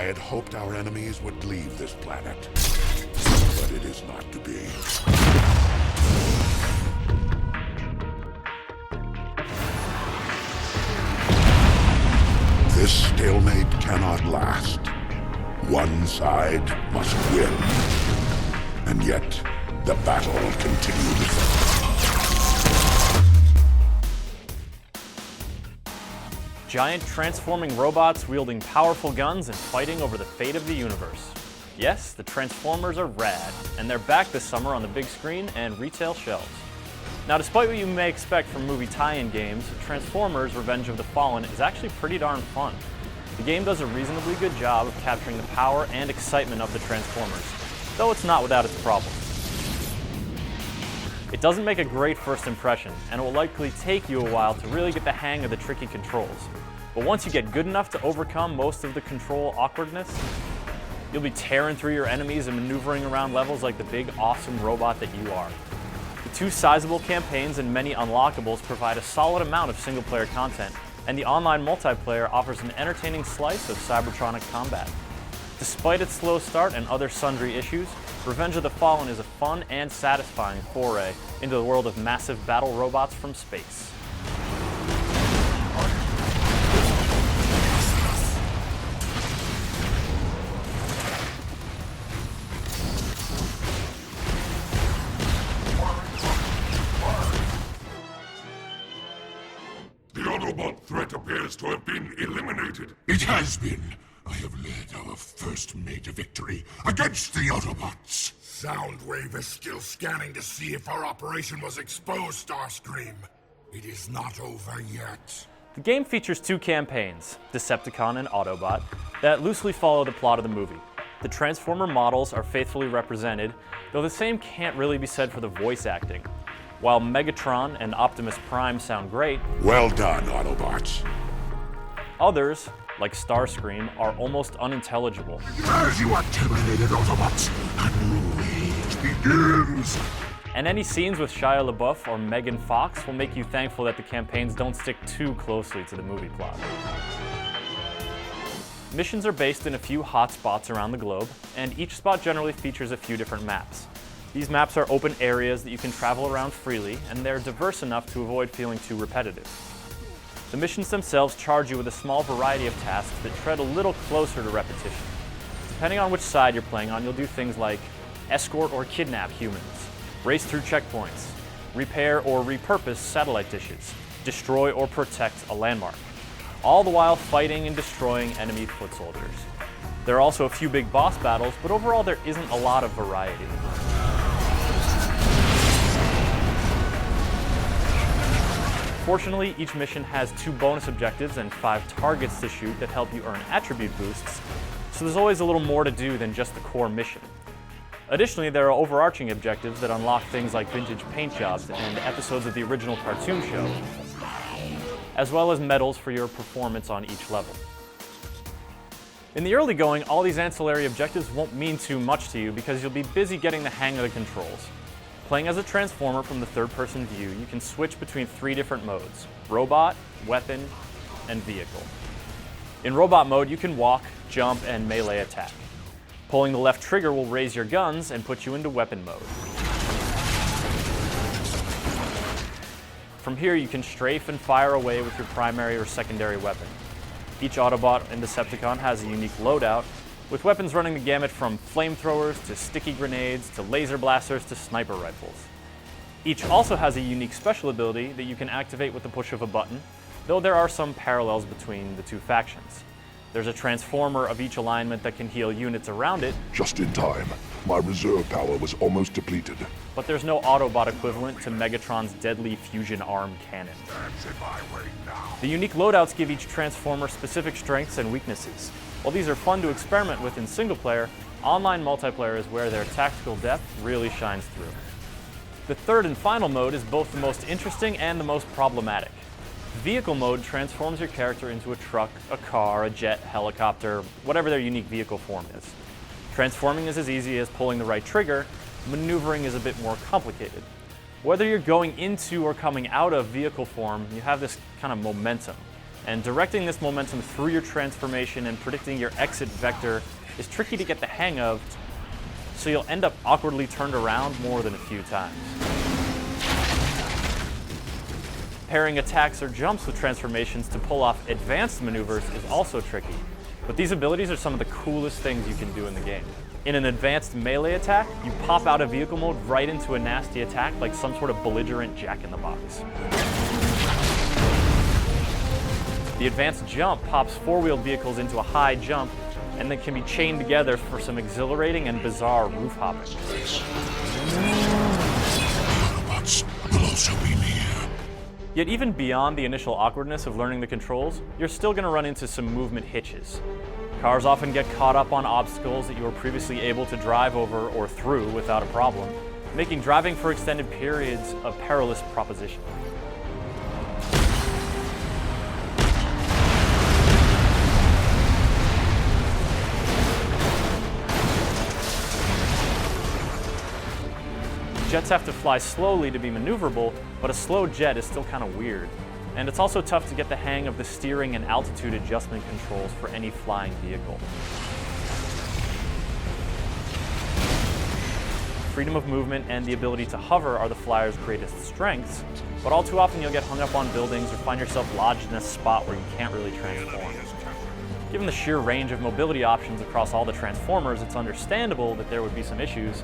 had hoped our enemies would leave this planet, but it is not to be. This stalemate cannot last. One side must win. And yet, the battle continues. Giant transforming robots wielding powerful guns and fighting over the fate of the universe. Yes, the Transformers are rad, and they're back this summer on the big screen and retail shelves. Now, despite what you may expect from movie tie-in games, Transformers: Revenge of the Fallen is actually pretty darn fun. The game does a reasonably good job of capturing the power and excitement of the Transformers, though it's not without its problems. It doesn't make a great first impression, and it will likely take you a while to really get the hang of the tricky controls. But once you get good enough to overcome most of the control awkwardness, you'll be tearing through your enemies and maneuvering around levels like the big, awesome robot that you are. The 2 sizable campaigns and many unlockables provide a solid amount of single-player content, and the online multiplayer offers an entertaining slice of Cybertronic combat. Despite its slow start and other sundry issues, Revenge of the Fallen is a fun and satisfying foray into the world of massive battle robots from space. The Autobot threat appears to have been eliminated. It has been. I have led our first major victory against the Autobots. Soundwave is still scanning to see if our operation was exposed, Starscream. It is not over yet. The game features 2 campaigns, Decepticon and Autobot, that loosely follow the plot of the movie. The Transformer models are faithfully represented, though the same can't really be said for the voice acting. While Megatron and Optimus Prime sound great, Well done, Autobots. others, like Starscream, are almost unintelligible. As you are terminated, Autobots, a new age begins! And any scenes with Shia LaBeouf or Megan Fox will make you thankful that the campaigns don't stick too closely to the movie plot. Missions are based in a few hot spots around the globe, and each spot generally features a few different maps. These maps are open areas that you can travel around freely, and they're diverse enough to avoid feeling too repetitive. The missions themselves charge you with a small variety of tasks that tread a little closer to repetition. Depending on which side you're playing on, you'll do things like escort or kidnap humans, race through checkpoints, repair or repurpose satellite dishes, destroy or protect a landmark, all the while fighting and destroying enemy foot soldiers. There are also a few big boss battles, but overall there isn't a lot of variety. Fortunately, each mission has 2 bonus objectives and 5 targets to shoot that help you earn attribute boosts, so there's always a little more to do than just the core mission. Additionally, there are overarching objectives that unlock things like vintage paint jobs and episodes of the original cartoon show, as well as medals for your performance on each level. In the early going, all these ancillary objectives won't mean too much to you because you'll be busy getting the hang of the controls. Playing as a Transformer from the third-person view, you can switch between 3 different modes: robot, weapon, and vehicle. In robot mode, you can walk, jump, and melee attack. Pulling the left trigger will raise your guns and put you into weapon mode. From here, you can strafe and fire away with your primary or secondary weapon. Each Autobot and Decepticon has a unique loadout, with weapons running the gamut from flamethrowers to sticky grenades to laser blasters to sniper rifles. Each also has a unique special ability that you can activate with the push of a button, though there are some parallels between the 2 factions. There's a Transformer of each alignment that can heal units around it, Just in time. My reserve power was almost depleted. but there's no Autobot equivalent to Megatron's deadly fusion arm cannon. That's in my way now. The unique loadouts give each Transformer specific strengths and weaknesses. While these are fun to experiment with in single player, online multiplayer is where their tactical depth really shines through. The third and final mode is both the most interesting and the most problematic. Vehicle mode transforms your character into a truck, a car, a jet, helicopter, whatever their unique vehicle form is. Transforming is as easy as pulling the right trigger, maneuvering is a bit more complicated. Whether you're going into or coming out of vehicle form, you have this kind of momentum. And directing this momentum through your transformation and predicting your exit vector is tricky to get the hang of, so you'll end up awkwardly turned around more than a few times. Pairing attacks or jumps with transformations to pull off advanced maneuvers is also tricky, but these abilities are some of the coolest things you can do in the game. In an advanced melee attack, you pop out of vehicle mode right into a nasty attack like some sort of belligerent jack-in-the-box. The advanced jump pops four-wheeled vehicles into a high jump and then can be chained together for some exhilarating and bizarre roof hopping. Autobots will also be near. Yet even beyond the initial awkwardness of learning the controls, you're still going to run into some movement hitches. Cars often get caught up on obstacles that you were previously able to drive over or through without a problem, making driving for extended periods a perilous proposition. Jets have to fly slowly to be maneuverable, but a slow jet is still kind of weird. And it's also tough to get the hang of the steering and altitude adjustment controls for any flying vehicle. Freedom of movement and the ability to hover are the flyer's greatest strengths, but all too often you'll get hung up on buildings or find yourself lodged in a spot where you can't really transform. Given the sheer range of mobility options across all the Transformers, it's understandable that there would be some issues.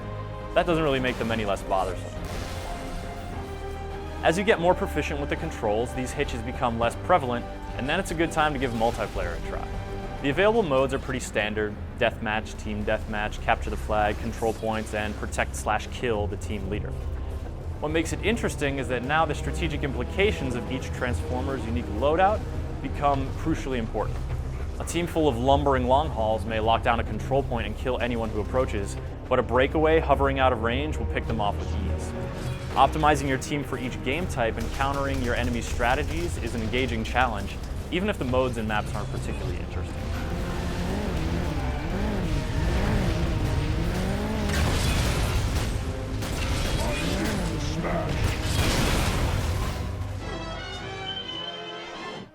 That doesn't really make them any less bothersome. As you get more proficient with the controls, these hitches become less prevalent, and then it's a good time to give multiplayer a try. The available modes are pretty standard: deathmatch, team deathmatch, capture the flag, control points, and protect/kill the team leader. What makes it interesting is that now the strategic implications of each Transformer's unique loadout become crucially important. A team full of lumbering long hauls may lock down a control point and kill anyone who approaches, but a breakaway hovering out of range will pick them off with ease. Optimizing your team for each game type and countering your enemy's strategies is an engaging challenge, even if the modes and maps aren't particularly interesting.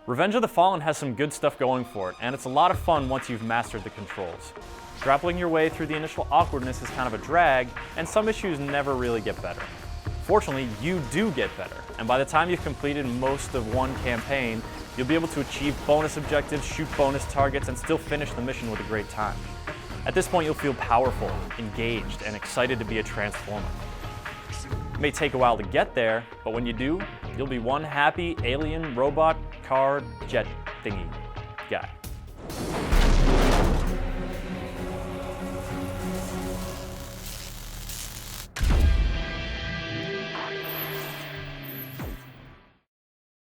Revenge of the Fallen has some good stuff going for it, and it's a lot of fun once you've mastered the controls. Grappling your way through the initial awkwardness is kind of a drag, and some issues never really get better. Fortunately, you do get better, and by the time you've completed most of one campaign, you'll be able to achieve bonus objectives, shoot bonus targets, and still finish the mission with a great time. At this point, you'll feel powerful, engaged, and excited to be a Transformer. It may take a while to get there, but when you do, you'll be one happy alien, robot, car, jet thingy guy.